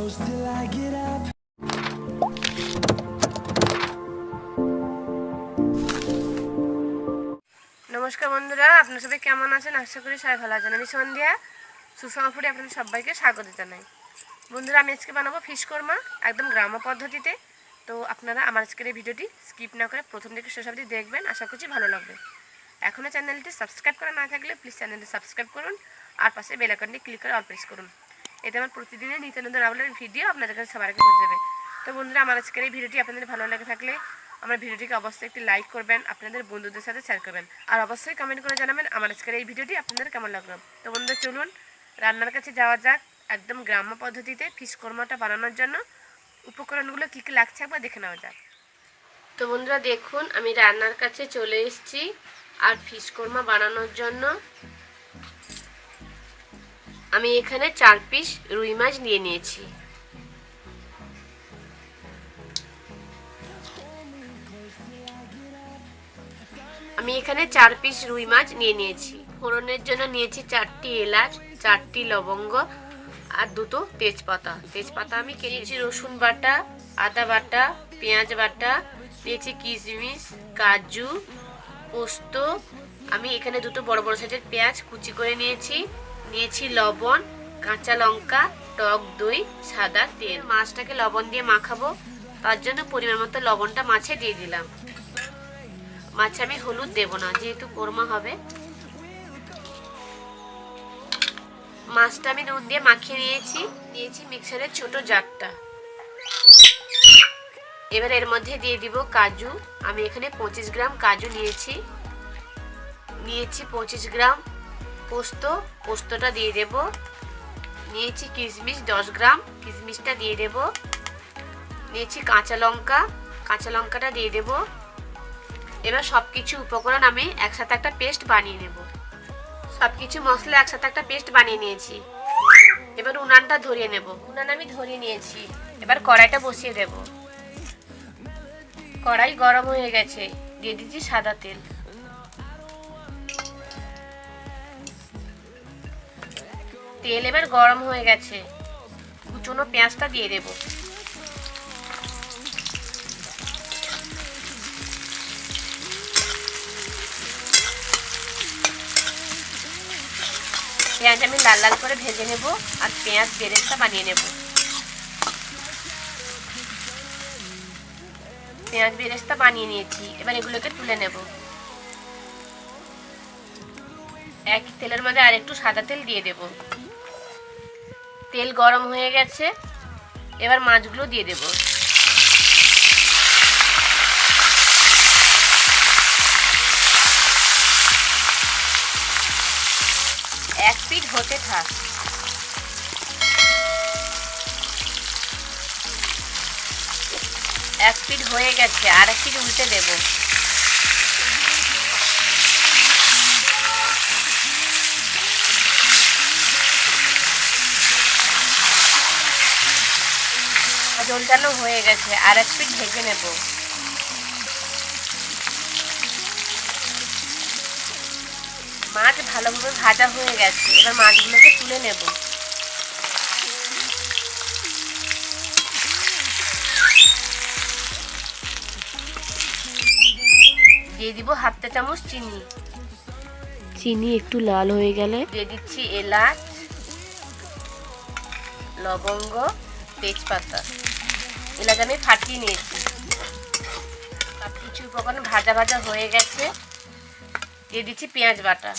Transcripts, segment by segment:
নমস্কার বন্ধুরা, আপনারা সবাই কেমন আছেন? আশা করি সবাই ভালো আছেন। আমি সন্ধ্যা সুষমা ফুডে আপনাদের সবাইকে স্বাগত জানাই। বন্ধুরা, আমি আজকে বানাবো ফিশ কোরমা একদম গ্রাম্য পদ্ধতিতে। তো আপনারা আমার আজকের এই ভিডিওটি স্কিপ না করে প্রথম থেকে শেষ অবধি দেখবেন, আশা করছি ভালো লাগবে। এখনও চ্যানেলটি সাবস্ক্রাইব করা না থাকলে প্লিজ চ্যানেলটি সাবস্ক্রাইব করুন আর পাশে বেল আইকনটি ক্লিক করে অল প্রেস করুন। এতে আমার প্রতিদিনের নিত্য নতুন আপলোডের ভিডিও আপনাদের কাছে সবার আগে পৌঁছে যাবে। তো বন্ধুরা, আমার আজকের এই ভিডিওটি আপনাদের ভালো লাগে থাকলে আমার ভিডিওটিকে অবশ্যই একটি লাইক করবেন, আপনাদের বন্ধুদের সাথে শেয়ার করবেন আর অবশ্যই কমেন্ট করে জানাবেন আমার আজকের এই ভিডিওটি আপনাদের কেমন লাগলো। তো বন্ধুরা, চলুন রান্নার কাছে যাওয়া যাক। একদম গ্রাম্য পদ্ধতিতে ফিশ কোরমাটা বানানোর জন্য উপকরণগুলো কী কী লাগছে একবার দেখে নেওয়া যাক। তো বন্ধুরা দেখুন, আমি রান্নার কাছে চলে এসেছি। আর ফিশ কোরমা বানানোর জন্য আমি এখানে 4 পিস রুই মাছ নিয়ে নিয়েছি। আমি এখানে 4 পিস রুই মাছ নিয়ে নিয়েছি। ফোড়নের জন্য নিয়েছি 4টি এলাচ, 4টি লবঙ্গ আর 2টো তেজপাতা। তেজপাতা আমি নিয়েছি রসুন বাটা, আদা বাটা, পেঁয়াজ বাটা, নিয়েছি কিশমিশ, কাজু, পোস্ত। আমি এখানে 2টো বড় বড় সাইজের পেঁয়াজ কুচি করে নিয়েছি। নিয়েছি লবণ, কাঁচা লঙ্কা, টক দই, সাদা তেল। মাছটাকে লবণ দিয়ে মাখাবো, তার জন্য পরিমাণ মতো লবণটা মাছে দিয়ে দিলাম। মাছে আমি হলুদ দেব না, যেহেতু কোরমা হবে। মাছটা আমি নুন দিয়ে মাখিয়ে নিয়েছি মিক্সারের ছোট জারটা। এবার এর মধ্যে দিয়ে দিব কাজু। আমি এখানে 25 গ্রাম কাজু নিয়েছি 25 গ্রাম পোস্তটা দিয়ে দেব। নিয়েছি কিশমিশ 10 গ্রাম, কিশমিশটা দিয়ে দেব। নিয়েছি কাঁচা লঙ্কাটা দিয়ে দেব। এবার সবকিছু উপকরণ আমি একসাথে একটা পেস্ট বানিয়ে নেব। সবকিছু মশলা একসাথে একটা পেস্ট বানিয়ে নিয়েছি। এবার উনানটা ধরিয়ে নেব। উনান আমি ধরিয়ে নিয়েছি। এবার কড়াইটা বসিয়ে দেব। কড়াই গরম হয়ে গেছে, দিয়ে দিচ্ছি সাদা তেল। তেল এবার গরম হয়ে গেছে, কুচনো পেঁয়াজটা দিয়ে দেব। পেঁয়াজ আমি লাল লাল করে ভেজে নেব আর পেঁয়াজ বেরেস্তা বানিয়ে নেব। পেঁয়াজ বেরেস্তা বানিয়ে নিয়েছি, এবার এগুলোকে তুলে নেব। এক তেলের মধ্যে আর একটু সাদা তেল দিয়ে দেব। তেল গরম হয়ে গেছে, এবার মাছগুলো দিয়ে দেব। এক পিঠ হতে থাক। এক পিঠ হয়ে গেছে, আর এক পিঠ উল্টে দেব। উল্টানো হয়ে গেছে, আর এক পিঠ ঢেকে নেব। মাছ ভালোভাবে ভাজা হয়ে গেছে, এবার মাছগুলোকে তুলে নেব। দিয়ে দিব হাফ চা চামচ চিনি। চিনি একটু লাল হয়ে গেলে দিয়ে দিচ্ছি এলাচ, লবঙ্গ, তেজপাতা। এলাচ আমি ফাটিয়ে নিয়েছি। সব কিছু উপকরণ ভাজা ভাজা হয়ে গেছে, দিয়ে দিচ্ছি পেঁয়াজ বাটা।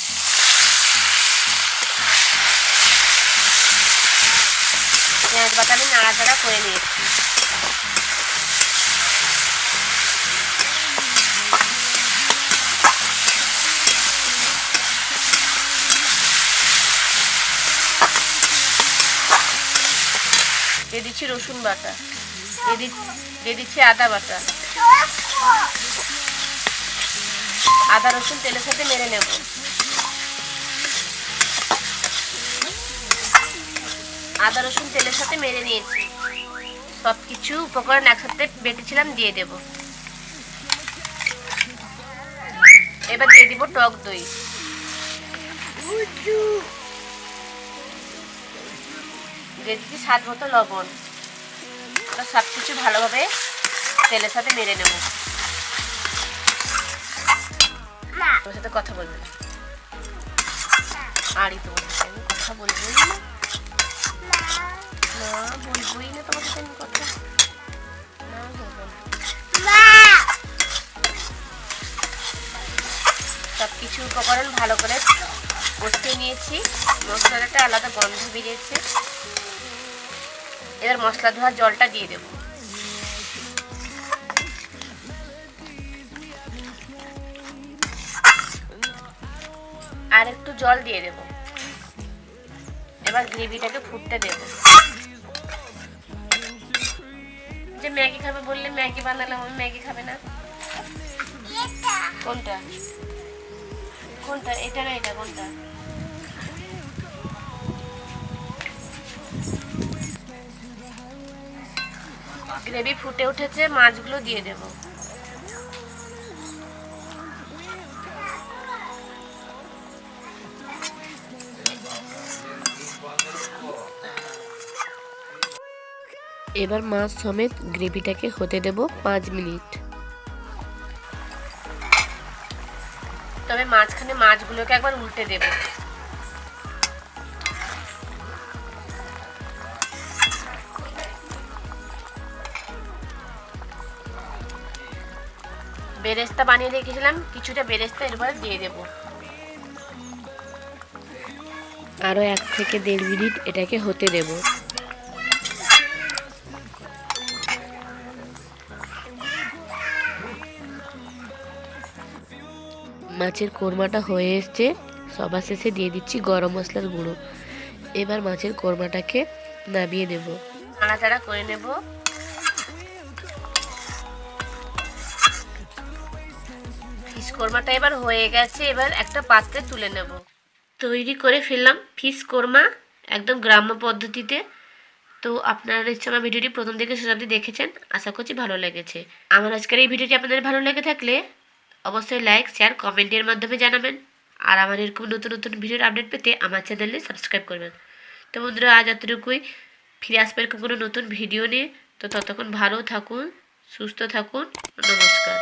পেঁয়াজ বাটা আমি নাড়াচাড়া করে নিয়েছি। দিয়ে দিচ্ছি রসুন বাটা, দিয়ে দিচ্ছি আদা বাটা। আদা রসুন তেলের সাথে মেরে নেব। আদা রসুন তেলের সাথে মেরে নিয়েছি। সব কিছু উপকরণ একসাথে বেটেছিলাম দিয়ে দেব। এবার দিয়ে দিব টক দই। দিয়ে দিচ্ছি স্বাদ মতো লবণ। এবার সব কিছু ভালোভাবে তেলের সাথে নেড়ে নেব। তোর সাথে কথা বলবে না, আরই তোমার সাথে আমি কথা বলবোই না, না বলবোই না তোমার সাথে আমি কথা, না বলবো না। সব কিছু উপকরণ ভালো করে কষিয়ে নিয়েছি, মশলাটা আলাদা গন্ধ বেরিয়েছে। এবার মশলা ধোয়ার জলটা দিয়ে দেব। আর একটু জল দিয়ে দেব। এবার গ্রেভিটাকে ফুটতে দেব। যে ম্যাগি খাবে বললে ম্যাগি বানালাম, আমি ম্যাগি খাবে না। কোনটা কোনটা, এটা না এটা কোনটা? গ্রেভি ফুটে উঠেছে, মাছগুলো দিয়ে দেব। এবার মাছ সমেত গ্রেভিটাকে হতে দেব 5 মিনিট। তবে মাঝখানে মাছগুলোকে একবার উল্টে দেব। বেরেস্তা বানিয়ে রেখেছিলাম, কিছুটা বেরেস্তা এরপরে দিয়ে দেব। আরো 1 থেকে 1.5 মিনিট এটাকে হতে দেব। মাছের কোরমাটা হয়ে এসছে, সবার শেষে দিয়ে দিচ্ছি গরম মশলার গুঁড়ো। এবার মাছের কোরমাটাকে নামিয়ে নেব, নাড়াচাড়া করে নেব। ফিশ কোরমাটা এবার হয়ে গেছে, এবার একটা পাত্রে তুলে নেব। তৈরি করে ফেললাম ফিশ কোরমা একদম গ্রাম্য পদ্ধতিতে। তো আপনারা নিশ্চয়ই আমার ভিডিওটি প্রথম থেকে শেষ অবধি দেখেছেন, আশা করছি ভালো লেগেছে। আমার আজকের এই ভিডিওটি আপনাদের ভালো লেগে থাকলে অবশ্যই লাইক শেয়ার কমেন্টের মাধ্যমে জানাবেন। আর আমার এরকম নতুন নতুন ভিডিওর আপডেট পেতে আমার চ্যানেলে সাবস্ক্রাইব করবেন। তো বন্ধুরা, আজ এতটুকুই, ফিরে আসবে এরকম কোনো নতুন ভিডিও নিয়ে। তো ততক্ষণ ভালো থাকুন, সুস্থ থাকুন, নমস্কার।